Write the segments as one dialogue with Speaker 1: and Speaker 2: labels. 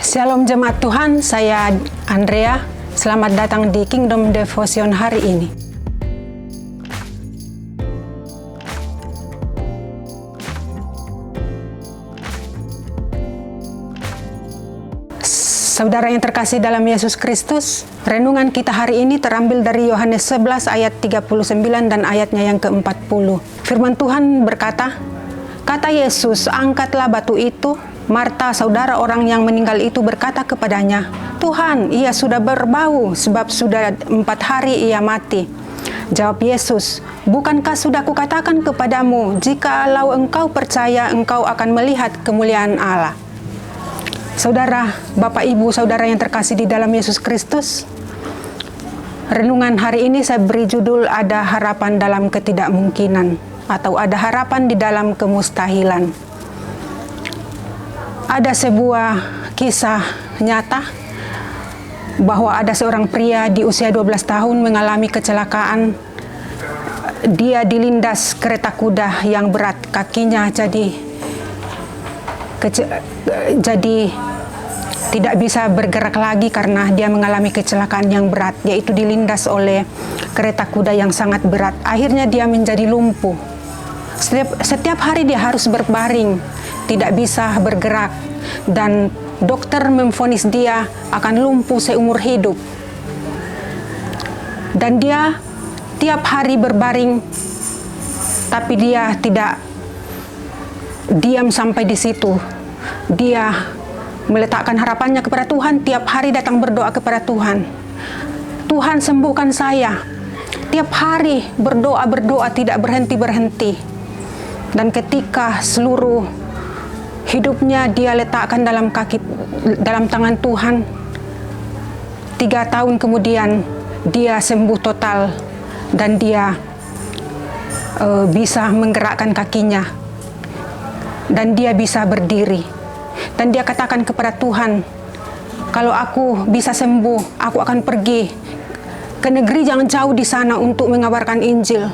Speaker 1: Shalom jemaat Tuhan, saya Andrea. Selamat datang di Kingdom Devotion hari ini. Saudara yang terkasih dalam Yesus Kristus, renungan kita hari ini terambil dari Yohanes 11 ayat 39 dan ayatnya yang ke-40. Firman Tuhan berkata, kata Yesus, angkatlah batu itu. Marta, saudara orang yang meninggal itu berkata kepadanya, Tuhan, ia sudah berbau sebab sudah 4 hari ia mati. Jawab Yesus, bukankah sudah kukatakan kepadamu, jikalau engkau percaya, engkau akan melihat kemuliaan Allah. Saudara, Bapak, Ibu, saudara yang terkasih di dalam Yesus Kristus, renungan hari ini saya beri judul Ada Harapan Dalam Ketidakmungkinan atau Ada Harapan di Dalam Kemustahilan. Ada sebuah kisah nyata bahwa ada seorang pria di usia 12 tahun mengalami kecelakaan. Dia dilindas kereta kuda yang berat, kakinya jadi tidak bisa bergerak lagi karena dia mengalami kecelakaan yang berat, yaitu dilindas oleh kereta kuda yang sangat berat. Akhirnya dia menjadi lumpuh. Setiap hari dia harus berbaring, tidak bisa bergerak, dan dokter memvonis dia akan lumpuh seumur hidup. Dan dia tiap hari berbaring, tapi dia tidak diam sampai di situ. Dia meletakkan harapannya kepada Tuhan, tiap hari datang berdoa kepada Tuhan. Tuhan, sembuhkan saya. Tiap hari berdoa tidak berhenti. Dan ketika seluruh hidupnya dia letakkan dalam tangan Tuhan, 3 tahun kemudian dia sembuh total dan dia bisa menggerakkan kakinya dan dia bisa berdiri. Dan dia katakan kepada Tuhan, kalau aku bisa sembuh, aku akan pergi ke negeri yang jauh di sana untuk mengabarkan Injil,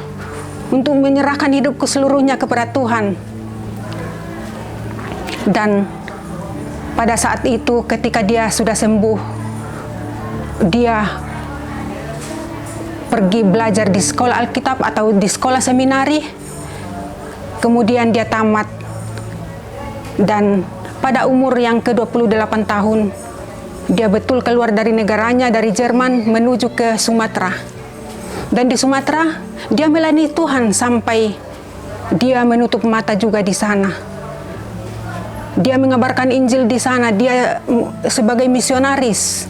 Speaker 1: untuk menyerahkan hidupku seluruhnya kepada Tuhan. Dan pada saat itu ketika dia sudah sembuh, dia pergi belajar di sekolah Alkitab atau di sekolah seminari. Kemudian dia tamat, dan pada umur yang ke-28 tahun dia betul keluar dari negaranya, dari Jerman menuju ke Sumatera. Dan di Sumatera dia melayani Tuhan sampai dia menutup mata juga di sana. Dia mengabarkan Injil di sana, dia sebagai misionaris.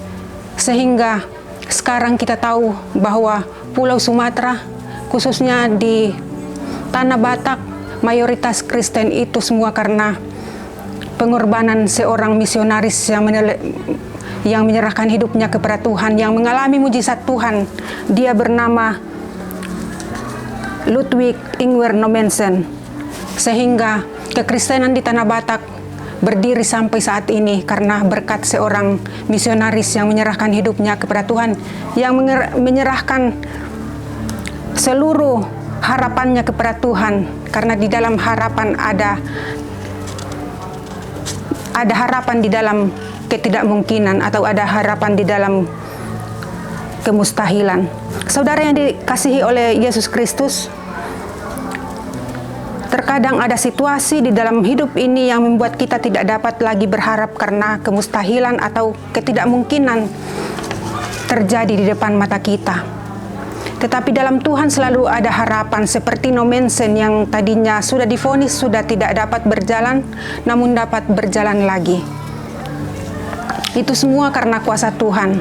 Speaker 1: Sehingga sekarang kita tahu bahwa Pulau Sumatera, khususnya di Tanah Batak, mayoritas Kristen itu semua karena pengorbanan seorang misionaris yang menyerahkan hidupnya kepada Tuhan, yang mengalami mujizat Tuhan. Dia bernama Ludwig Ingwer Nommensen. Sehingga kekristenan di Tanah Batak berdiri sampai saat ini karena berkat seorang misionaris yang menyerahkan hidupnya kepada Tuhan, yang menyerahkan seluruh harapannya kepada Tuhan, karena di dalam harapan ada harapan di dalam ketidakmungkinan atau ada harapan di dalam kemustahilan. Saudara yang dikasihi oleh Yesus Kristus, terkadang ada situasi di dalam hidup ini yang membuat kita tidak dapat lagi berharap karena kemustahilan atau ketidakmungkinan terjadi di depan mata kita. Tetapi dalam Tuhan selalu ada harapan, seperti Nommensen yang tadinya sudah divonis sudah tidak dapat berjalan, namun dapat berjalan lagi. Itu semua karena kuasa Tuhan.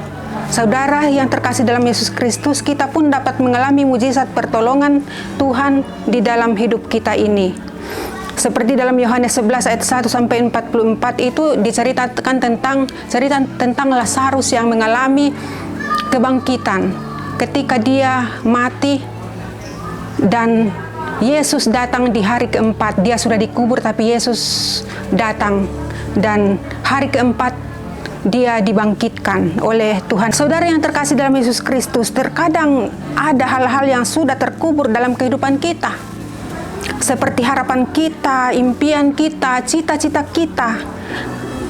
Speaker 1: Saudara yang terkasih dalam Yesus Kristus, kita pun dapat mengalami mujizat pertolongan Tuhan di dalam hidup kita ini. Seperti dalam Yohanes 11 ayat 1 sampai 44 itu diceritakan tentang Lazarus yang mengalami kebangkitan. Ketika dia mati dan Yesus datang di hari keempat, dia sudah dikubur tapi Yesus datang dan hari keempat dia dibangkitkan oleh Tuhan. Saudara yang terkasih dalam Yesus Kristus, terkadang ada hal-hal yang sudah terkubur dalam kehidupan kita. Seperti harapan kita, impian kita, cita-cita kita.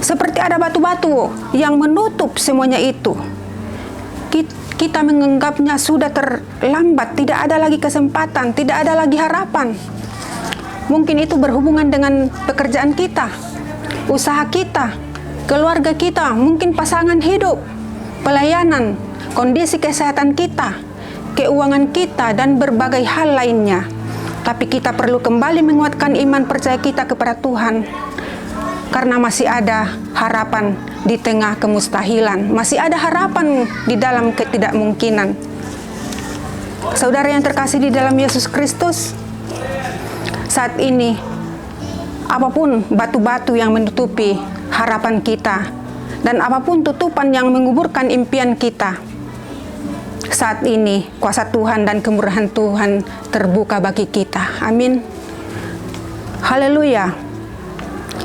Speaker 1: seperti ada batu-batu yang menutup semuanya itu. Kita menganggapnya sudah terlambat, tidak ada lagi kesempatan, tidak ada lagi harapan. Mungkin itu berhubungan dengan pekerjaan kita, usaha kita, keluarga kita, mungkin pasangan hidup, pelayanan, kondisi kesehatan kita, keuangan kita, dan berbagai hal lainnya. Tapi kita perlu kembali menguatkan iman percaya kita kepada Tuhan, karena masih ada harapan di tengah kemustahilan, masih ada harapan di dalam ketidakmungkinan. Saudara yang terkasih di dalam Yesus Kristus, saat ini apapun batu-batu yang menutupi harapan kita dan apapun tutupan yang menguburkan impian kita, saat ini kuasa Tuhan dan kemurahan Tuhan terbuka bagi kita. Amin. Haleluya.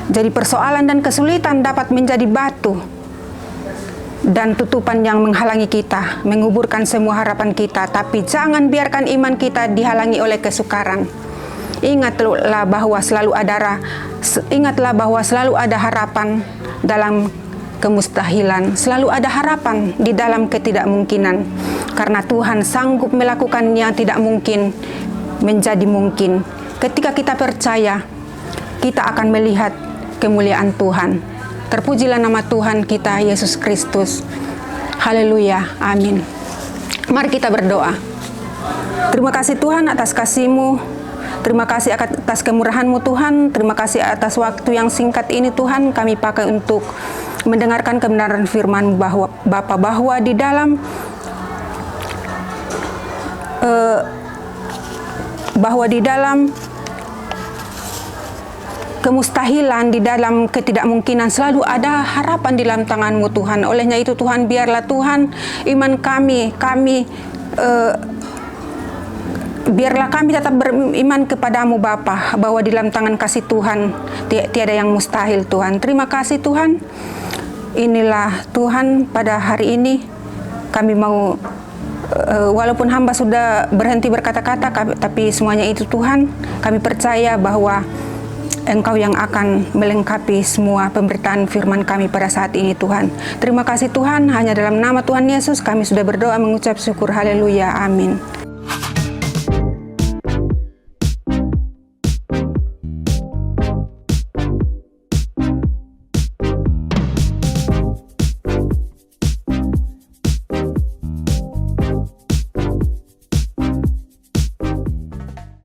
Speaker 1: Jadi persoalan dan kesulitan dapat menjadi batu dan tutupan yang menghalangi kita, menguburkan semua harapan kita. Tapi jangan biarkan iman kita dihalangi oleh kesukaran. Ingatlah bahwa selalu ada harapan dalam kemustahilan, selalu ada harapan di dalam ketidakmungkinan. Karena Tuhan sanggup melakukan yang tidak mungkin menjadi mungkin. Ketika kita percaya, kita akan melihat kemuliaan Tuhan. Terpujilah nama Tuhan kita, Yesus Kristus. Haleluya, amin. Mari kita berdoa. Terima kasih Tuhan atas kasih-Mu. Terima kasih atas kemurahan-Mu Tuhan. Terima kasih atas waktu yang singkat ini Tuhan kami pakai untuk mendengarkan kebenaran firman bahwa di dalam kemustahilan, di dalam ketidakmungkinan selalu ada harapan di dalam tangan-Mu Tuhan. Olehnya itu Tuhan, biarlah Tuhan iman biarlah kami tetap beriman kepadamu Bapa, bahwa di dalam tangan kasih Tuhan tiada yang mustahil Tuhan. Terima kasih Tuhan. Inilah Tuhan, pada hari ini kami mau walaupun hamba sudah berhenti berkata-kata, tapi semuanya itu Tuhan, kami percaya bahwa Engkau yang akan melengkapi semua pemberitaan firman kami pada saat ini Tuhan. Terima kasih Tuhan, hanya dalam nama Tuhan Yesus kami sudah berdoa mengucap syukur. Haleluya, amin.